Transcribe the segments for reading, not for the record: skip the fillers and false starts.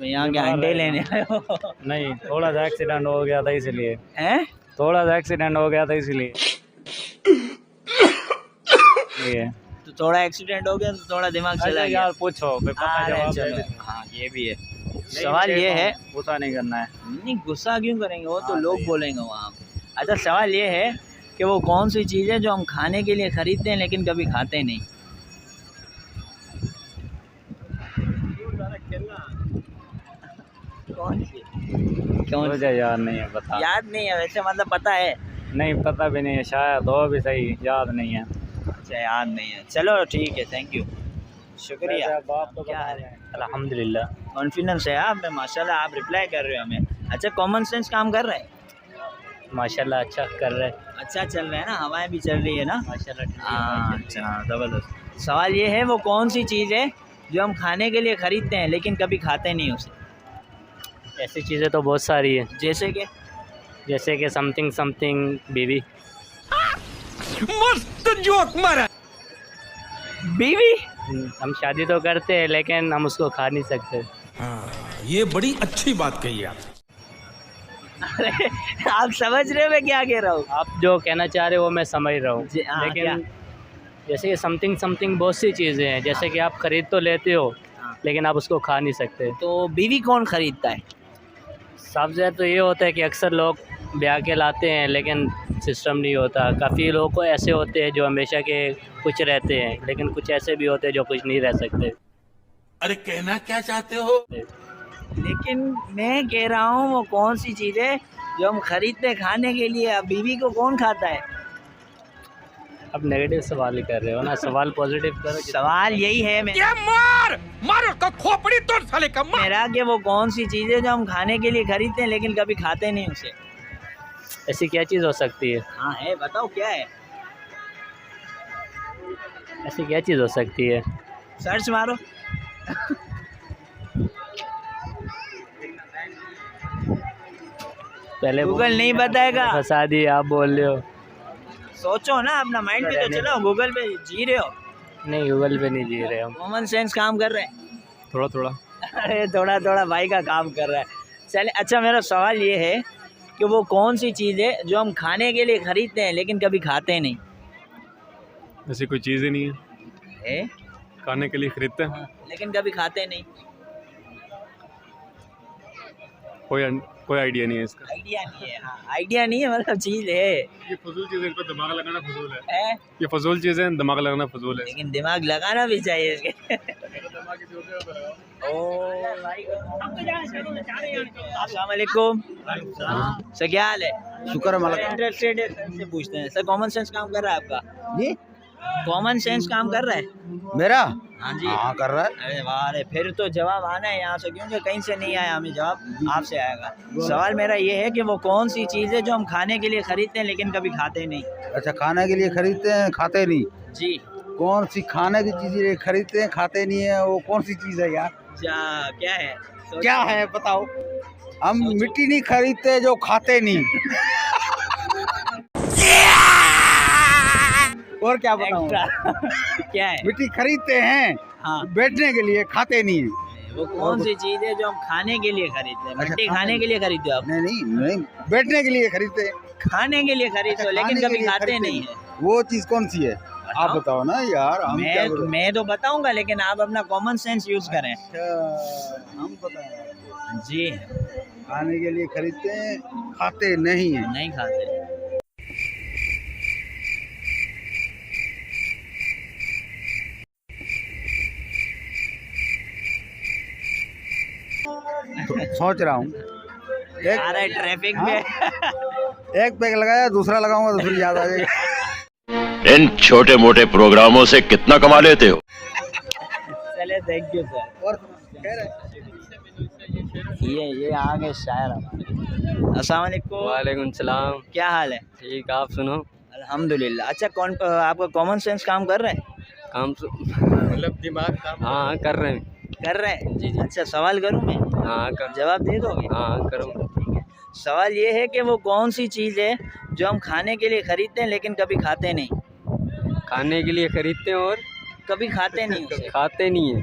यहाँ के अंडे लेने आए हो? नहीं, थोड़ा सा एक्सीडेंट हो गया था इसलिए। हैं? थोड़ा सा एक्सीडेंट हो गया था इसलिए। ये तो थोड़ा एक्सीडेंट हो गया तो थोड़ा दिमाग चला गया। यार पूछो, फिर पता अरे जवाब चलो, दे दे। हाँ ये भी है। सवाल ये है, गुस्सा नहीं करना है। नहीं गुस्सा क्यों करेंगे, वो तो हाँ, लोग सही है। बोलेंगे वहाँ पे। अच्छा सवाल ये है कि वो कौन सी चीज़ है जो हम खाने के लिए खरीदते हैं लेकिन कभी खाते नहीं? कौन सी? कौन सी? मुझे याद नहीं है, पता याद नहीं है वैसे, मतलब पता है? नहीं, पता भी नहीं है, शायद हो भी सही, याद नहीं है। अच्छा याद नहीं है, चलो ठीक है, थैंक यू, शुक्रिया। बाप तो क्या हाल है? अल्हम्दुलिल्लाह। कॉन्फिडेंस है आप में माशाल्लाह, आप रिप्लाई कर रहे हो हमें। अच्छा कॉमन सेंस काम कर रहा है? माशाल्लाह अच्छा कर रहे। अच्छा चल रहा है ना, हवाएं भी चल रही है ना? माशाल्लाह। हाँ अच्छा ज़बरदस्त। सवाल ये है, वो कौन सी चीज़ है जो हम खाने के लिए ख़रीदते हैं लेकिन कभी खाते नहीं उसे? ऐसी चीज़ें तो बहुत सारी है, जैसे कि समथिंग समथिंग बीवी। मस्त जोक मारा। बीवी? हम शादी तो करते हैं लेकिन हम उसको खा नहीं सकते। ये बड़ी अच्छी बात कही आप। अरे आप समझ रहे हो मैं क्या कह रहा हूँ? आप जो कहना चाह रहे हो वो मैं समझ रहा हूँ, हाँ, लेकिन जैसे कि समथिंग समथिंग बहुत सी चीज़ें हैं, जैसे कि आप ख़रीद तो लेते हो हाँ। लेकिन आप उसको खा नहीं सकते। तो बीवी कौन ख़रीदता है? सबसे ज़्यादा तो ये होता है कि अक्सर लोग ब्याह के लाते हैं लेकिन सिस्टम नहीं होता। काफ़ी लोगों को ऐसे होते हैं जो हमेशा के कुछ रहते हैं, लेकिन कुछ ऐसे भी होते हैं जो कुछ नहीं रह सकते। अरे कहना क्या चाहते हो? लेकिन मैं कह रहा हूँ वो कौन सी चीज़ है जो हम खरीदते खाने के लिए, अब बीवी को कौन खाता है? अब नेगेटिव सवाल ही कर रहे हो ना, सवाल पॉजिटिव करो। सवाल यही है मारो का खोपड़ी तोड़ साले का। मेरा कि वो कौन सी चीज़ है जो हम खाने के लिए खरीदते हैं लेकिन कभी खाते नहीं उसे? ऐसी क्या चीज़ हो सकती है? हाँ है, बताओ क्या है? ऐसी क्या चीज़ हो सकती है? सर्च मारो। पहले गूगल नहीं बताएगा। फंसा दी, आप बोल रहे हो। सोचो ना, अपना माइंड भी तो चलाओ, गूगल पे जी रहे हो? नहीं, गूगल पे नहीं जी रहे हम। कॉमन सेंस काम कर रहे हैं? थोड़ा थोड़ा। अरे थोड़ा थोड़ा भाई का काम कर रहा है। चले, अच्छा मेरा सवाल ये है कि वो कौन सी चीज़ है जो हम खाने के लिए खरीदते हैं लेकिन कभी खाते नहीं? ऐसी कोई चीज़ ही नहीं है, है? खाने के लिए खरीदते हैं। हाँ, लेकिन कभी खाते नहीं। कोई आइडिया नहीं है इसका। आइडिया नहीं है? हाँ आइडिया नहीं है, मतलब चीज़ है। ये फजूल चीज़ है, इस पर दिमाग लगाना फजूल है। है? ये फजूल चीज़ है, दिमाग लगाना फजूल है। लेकिन दिमाग लगाना भी चाहिए इसके। अस्सलाम वालेकुम सर, क्या हाल है? शुक्र है मालिक। इंटरेस्टेड है सर से पूछते हैं। सर कॉमन सेंस काम कर रहा है आपका? जी कॉमन सेंस काम कर रहा है? मेरा हाँ जी। हाँ कर रहा है। अरे वाह रे, फिर तो जवाब आना है यहाँ से, क्योंकि कहीं से नहीं आया हमें जवाब, आपसे आएगा। सवाल मेरा ये है कि वो कौन सी चीज़ है जो हम खाने के लिए खरीदते हैं लेकिन कभी खाते नहीं? अच्छा खाने के लिए खरीदते हैं खाते नहीं? जी। कौन सी खाने की चीज़ें खरीदते हैं खाते नहीं है, वो कौन सी चीज़ है यार? क्या है? क्या है बताओ। हम मिट्टी नहीं खरीदते जो खाते नहीं। और क्या बताऊं? क्या है? मिट्टी खरीदते हैं हाँ। बैठने के लिए, खाते नहीं है। वो कौन सी चीज़ है जो हम खाने के लिए खरीदते हैं? अच्छा, मिट्टी खाने के लिए खरीदते हो आप? नहीं नहीं नहीं, बैठने के लिए खरीदते हैं। खाने के लिए खरीदते हो अच्छा, लेकिन खाने के कभी लिए खाते खरीदते नहीं हैं। है? वो चीज़ कौन सी है आप बताओ ना यार। हम क्या बोले? मैं तो बताऊंगा लेकिन आप अपना कॉमन सेंस यूज करें। अच्छा, हम बताएं। जी। खाने के लिए खरीदते हैं खाते नहीं है। नहीं खाते। सोच रहा हूँ। आ रहा है ट्रैफिक में। एक पैक लगाया, दूसरा लगाऊंगा तो फिर याद आ जाएगा। इन छोटे मोटे प्रोग्रामों से कितना कमा लेते हो? चले, थैंक यू सर। और ये आ गए शायर हमारे। अस्सलाम वालेकुम। वालेकुम सलाम। क्या हाल है? ठीक, आप सुनो। अल्हम्दुलिल्लाह। अच्छा आपका कॉमन सेंस काम कर रहा है? काम मतलब दिमाग काम। हाँ कर रहे हैं। कर रहे हैं? जी। अच्छा सवाल करूँ मैं? हाँ कर। जवाब दे दोगे? हाँ करो। ठीक है। सवाल ये है कि वो कौन सी चीज़ है जो हम खाने के लिए खरीदते हैं लेकिन कभी खाते नहीं? खाने के लिए खरीदते हैं और कभी खाते नहीं उसे। खाते नहीं है।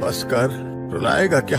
बस कर रुलाए गा क्या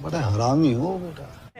बड़ा हरामी हो बेटा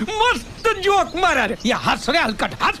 मस्त जोक मारा रे ये हंस रे हलकट हंस